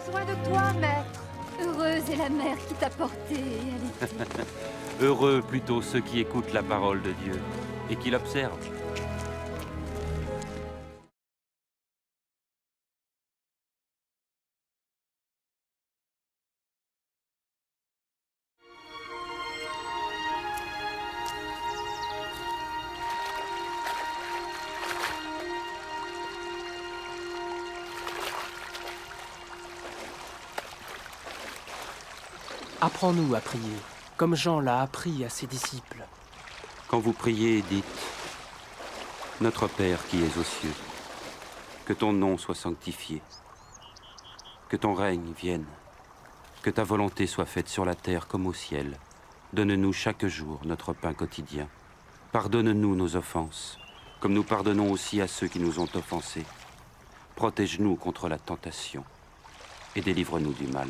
besoin de toi, maître. Heureuse est la mère qui t'a porté et allaitée. Heureux plutôt ceux qui écoutent la parole de Dieu et qui l'observent. Apprends-nous à prier, comme Jean l'a appris à ses disciples. Quand vous priez, dites « Notre Père qui es aux cieux, que ton nom soit sanctifié, que ton règne vienne, que ta volonté soit faite sur la terre comme au ciel. Donne-nous chaque jour notre pain quotidien. Pardonne-nous nos offenses, comme nous pardonnons aussi à ceux qui nous ont offensés. Protège-nous contre la tentation et délivre-nous du mal. »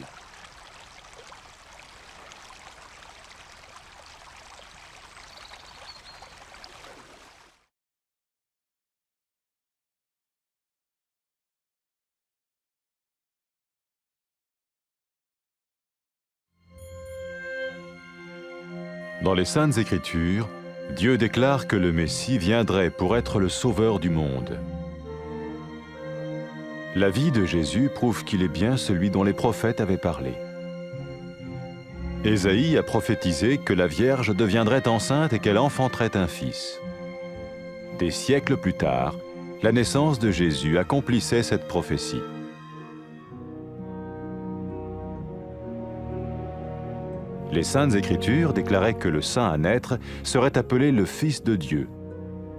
Dans les Saintes Écritures, Dieu déclare que le Messie viendrait pour être le sauveur du monde. La vie de Jésus prouve qu'il est bien celui dont les prophètes avaient parlé. Ésaïe a prophétisé que la Vierge deviendrait enceinte et qu'elle enfanterait un fils. Des siècles plus tard, la naissance de Jésus accomplissait cette prophétie. Les Saintes Écritures déclaraient que le saint à naître serait appelé le Fils de Dieu.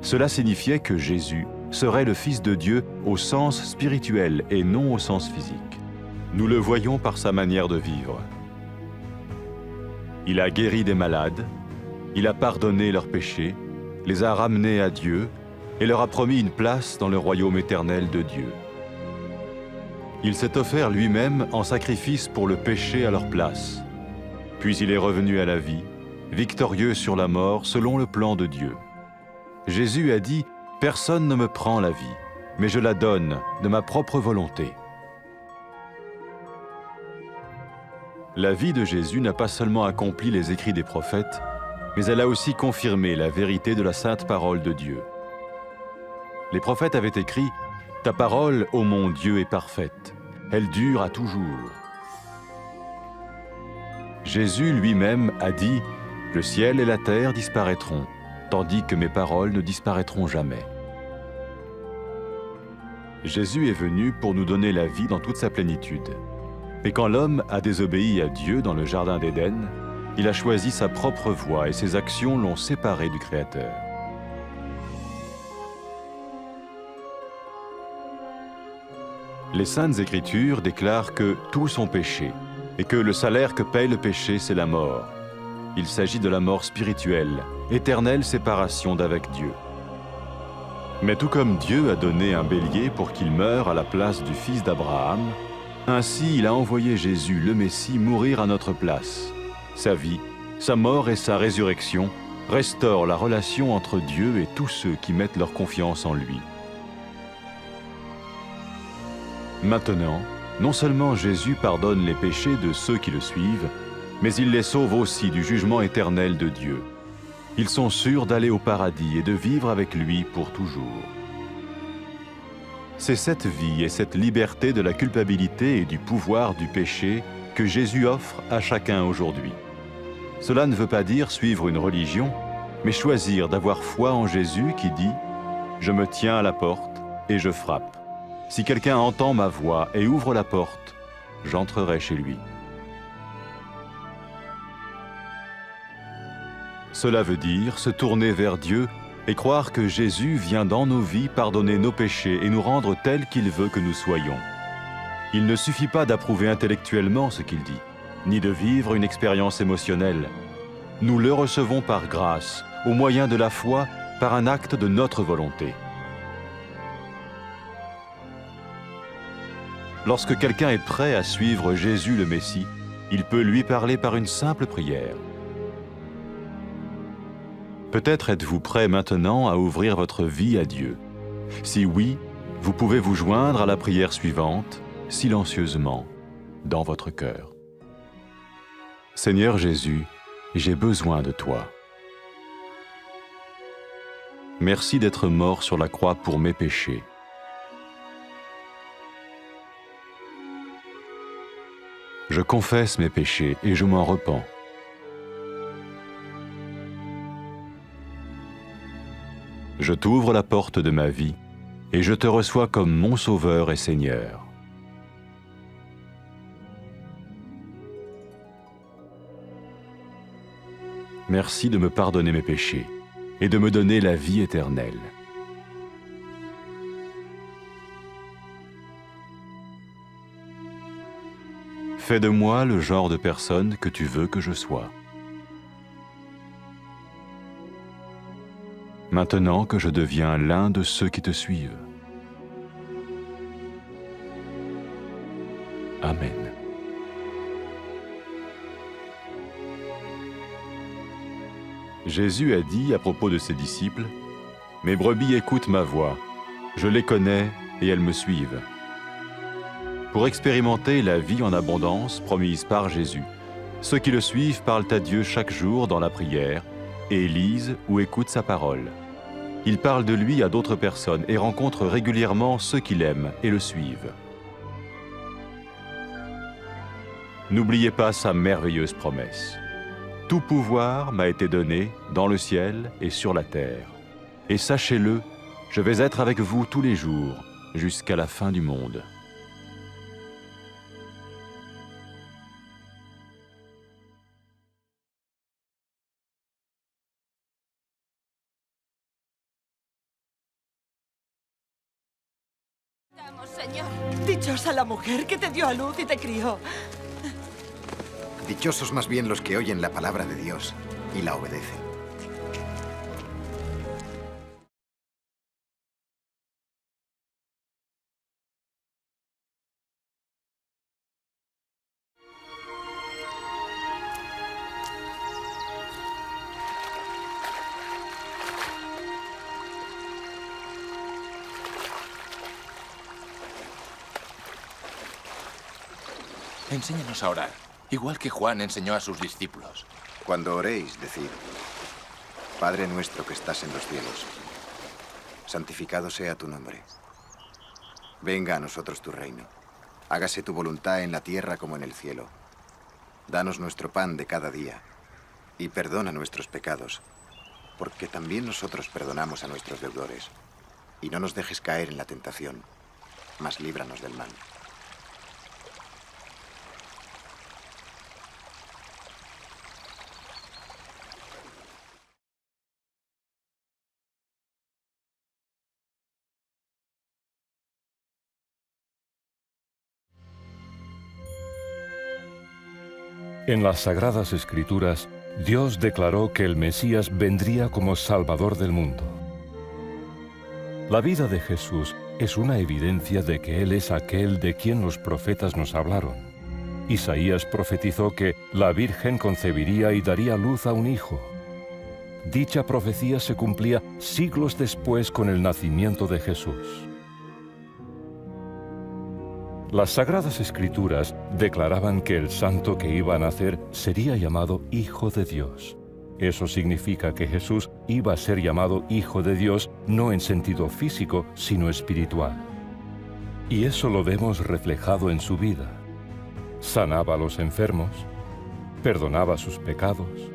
Cela signifiait que Jésus serait le Fils de Dieu au sens spirituel et non au sens physique. Nous le voyons par sa manière de vivre. Il a guéri des malades, il a pardonné leurs péchés, les a ramenés à Dieu et leur a promis une place dans le royaume éternel de Dieu. Il s'est offert lui-même en sacrifice pour le péché à leur place. Puis il est revenu à la vie, victorieux sur la mort selon le plan de Dieu. Jésus a dit « Personne ne me prend la vie, mais je la donne de ma propre volonté. » La vie de Jésus n'a pas seulement accompli les écrits des prophètes, mais elle a aussi confirmé la vérité de la sainte parole de Dieu. Les prophètes avaient écrit « Ta parole, ô mon Dieu, est parfaite, elle dure à toujours. » Jésus lui-même a dit « Le ciel et la terre disparaîtront, tandis que mes paroles ne disparaîtront jamais. » Jésus est venu pour nous donner la vie dans toute sa plénitude. Et quand l'homme a désobéi à Dieu dans le jardin d'Éden, il a choisi sa propre voie et ses actions l'ont séparé du Créateur. Les Saintes Écritures déclarent que tous ont péché et que le salaire que paye le péché, c'est la mort. Il s'agit de la mort spirituelle, éternelle séparation d'avec Dieu. Mais tout comme Dieu a donné un bélier pour qu'il meure à la place du fils d'Abraham, ainsi il a envoyé Jésus, le Messie, mourir à notre place. Sa vie, sa mort et sa résurrection restaurent la relation entre Dieu et tous ceux qui mettent leur confiance en lui. Maintenant, non seulement Jésus pardonne les péchés de ceux qui le suivent, mais il les sauve aussi du jugement éternel de Dieu. Ils sont sûrs d'aller au paradis et de vivre avec lui pour toujours. C'est cette vie et cette liberté de la culpabilité et du pouvoir du péché que Jésus offre à chacun aujourd'hui. Cela ne veut pas dire suivre une religion, mais choisir d'avoir foi en Jésus qui dit « Je me tiens à la porte et je frappe. Si quelqu'un entend ma voix et ouvre la porte, j'entrerai chez lui. » Cela veut dire se tourner vers Dieu et croire que Jésus vient dans nos vies pardonner nos péchés et nous rendre tels qu'il veut que nous soyons. Il ne suffit pas d'approuver intellectuellement ce qu'il dit, ni de vivre une expérience émotionnelle. Nous le recevons par grâce, au moyen de la foi, par un acte de notre volonté. Lorsque quelqu'un est prêt à suivre Jésus le Messie, il peut lui parler par une simple prière. Peut-être êtes-vous prêt maintenant à ouvrir votre vie à Dieu. Si oui, vous pouvez vous joindre à la prière suivante, silencieusement. dans votre cœur. Seigneur Jésus, j'ai besoin de toi. Merci d'être mort sur la croix pour mes péchés. Je confesse mes péchés et je m'en repens. Je t'ouvre la porte de ma vie et je te reçois comme mon Sauveur et Seigneur. Merci de me pardonner mes péchés et de me donner la vie éternelle. Fais de moi le genre de personne que tu veux que je sois. Maintenant que je deviens l'un de ceux qui te suivent. Amen. Jésus a dit à propos de ses disciples, « Mes brebis écoutent ma voix, je les connais et elles me suivent. » Pour expérimenter la vie en abondance promise par Jésus, ceux qui le suivent parlent à Dieu chaque jour dans la prière et lisent ou écoutent sa parole. Ils parlent de lui à d'autres personnes et rencontrent régulièrement ceux qui l'aiment et le suivent. N'oubliez pas sa merveilleuse promesse. Tout pouvoir m'a été donné dans le ciel et sur la terre. Et sachez-le, je vais être avec vous tous les jours, jusqu'à la fin du monde. Vamos, Señor. Dichosa la mujer que te dio a luz y te crió. Dichosos más bien los que oyen la palabra de Dios y la obedecen. Enséñanos a orar, igual que Juan enseñó a sus discípulos. Cuando oréis, decid, Padre nuestro que estás en los cielos, santificado sea tu nombre. Venga a nosotros tu reino. Hágase tu voluntad en la tierra como en el cielo. Danos nuestro pan de cada día y perdona nuestros pecados, porque también nosotros perdonamos a nuestros deudores. Y no nos dejes caer en la tentación, mas líbranos del mal. En las Sagradas Escrituras, Dios declaró que el Mesías vendría como Salvador del mundo. La vida de Jesús es una evidencia de que Él es aquel de quien los profetas nos hablaron. Isaías profetizó que la Virgen concebiría y daría luz a un hijo. Dicha profecía se cumplía siglos después con el nacimiento de Jesús. Las Sagradas Escrituras declaraban que el santo que iba a nacer sería llamado Hijo de Dios. Eso significa que Jesús iba a ser llamado Hijo de Dios no en sentido físico, sino espiritual. Y eso lo vemos reflejado en su vida. Sanaba a los enfermos, perdonaba sus pecados,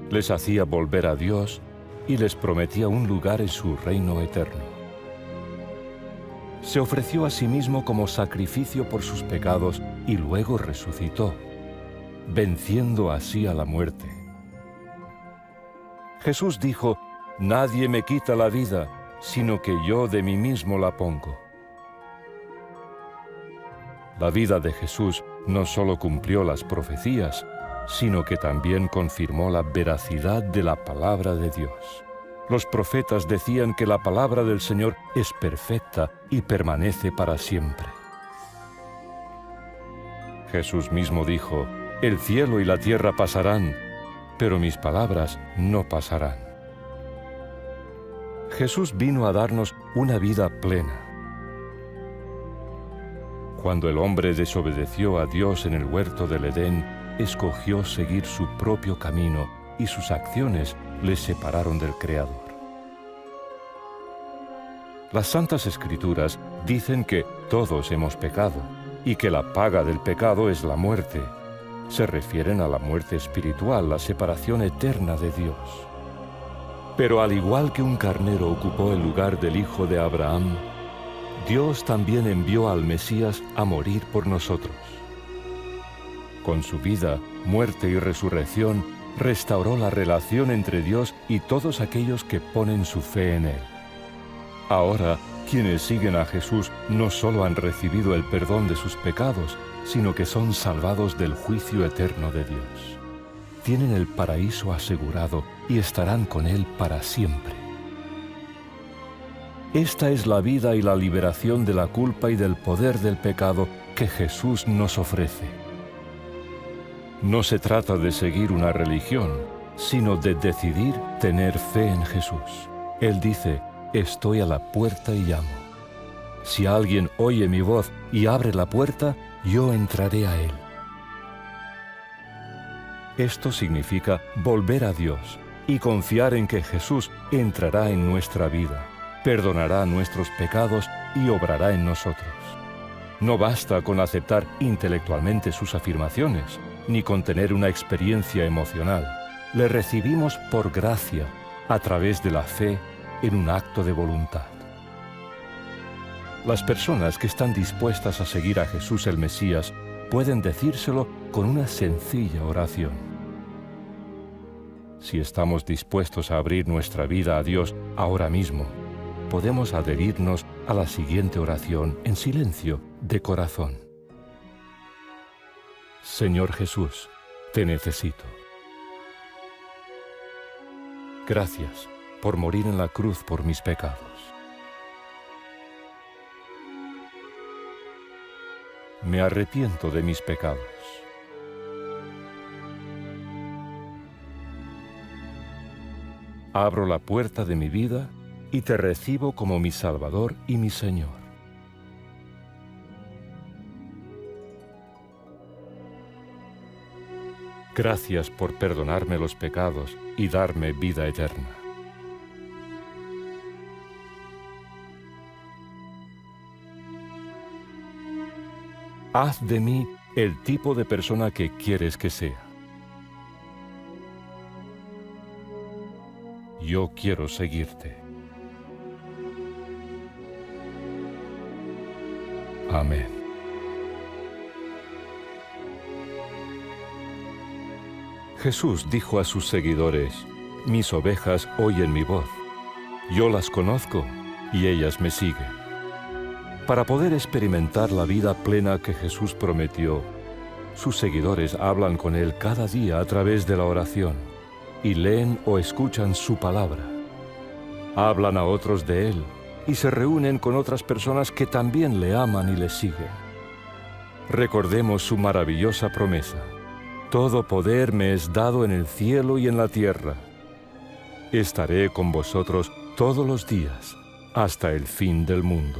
les hacía volver a Dios y les prometía un lugar en su reino eterno. Se ofreció a sí mismo como sacrificio por sus pecados y luego resucitó, venciendo así a la muerte. Jesús dijo, «Nadie me quita la vida, sino que yo de mí mismo la pongo». La vida de Jesús no solo cumplió las profecías, sino que también confirmó la veracidad de la palabra de Dios. Los profetas decían que la palabra del Señor es perfecta y permanece para siempre. Jesús mismo dijo, «El cielo y la tierra pasarán, pero mis palabras no pasarán». Jesús vino a darnos una vida plena. Cuando el hombre desobedeció a Dios en el huerto del Edén, escogió seguir su propio camino y sus acciones le separaron del Creador. Las Santas Escrituras dicen que todos hemos pecado y que la paga del pecado es la muerte. Se refieren a la muerte espiritual, la separación eterna de Dios. Pero al igual que un carnero ocupó el lugar del hijo de Abraham, Dios también envió al Mesías a morir por nosotros. Con su vida, muerte y resurrección, restauró la relación entre Dios y todos aquellos que ponen su fe en Él. Ahora, quienes siguen a Jesús no solo han recibido el perdón de sus pecados, sino que son salvados del juicio eterno de Dios. Tienen el paraíso asegurado y estarán con Él para siempre. Esta es la vida y la liberación de la culpa y del poder del pecado que Jesús nos ofrece. No se trata de seguir una religión, sino de decidir tener fe en Jesús. Él dice: estoy a la puerta y llamo. Si alguien oye mi voz y abre la puerta, yo entraré a él. Esto significa volver a Dios y confiar en que Jesús entrará en nuestra vida, perdonará nuestros pecados y obrará en nosotros. No basta con aceptar intelectualmente sus afirmaciones, ni con tener una experiencia emocional. Le recibimos por gracia, a través de la fe, en un acto de voluntad. Las personas que están dispuestas a seguir a Jesús el Mesías pueden decírselo con una sencilla oración. Si estamos dispuestos a abrir nuestra vida a Dios ahora mismo, podemos adherirnos a la siguiente oración en silencio, de corazón. Señor Jesús, te necesito. Gracias por morir en la cruz por mis pecados. Me arrepiento de mis pecados. Abro la puerta de mi vida y te recibo como mi Salvador y mi Señor. Gracias por perdonarme los pecados y darme vida eterna. Haz de mí el tipo de persona que quieres que sea. Yo quiero seguirte. Amén. Jesús dijo a sus seguidores: mis ovejas oyen mi voz. Yo las conozco y ellas me siguen. Para poder experimentar la vida plena que Jesús prometió, sus seguidores hablan con Él cada día a través de la oración y leen o escuchan su palabra. Hablan a otros de Él y se reúnen con otras personas que también le aman y le siguen. Recordemos su maravillosa promesa: todo poder me es dado en el cielo y en la tierra. Estaré con vosotros todos los días hasta el fin del mundo.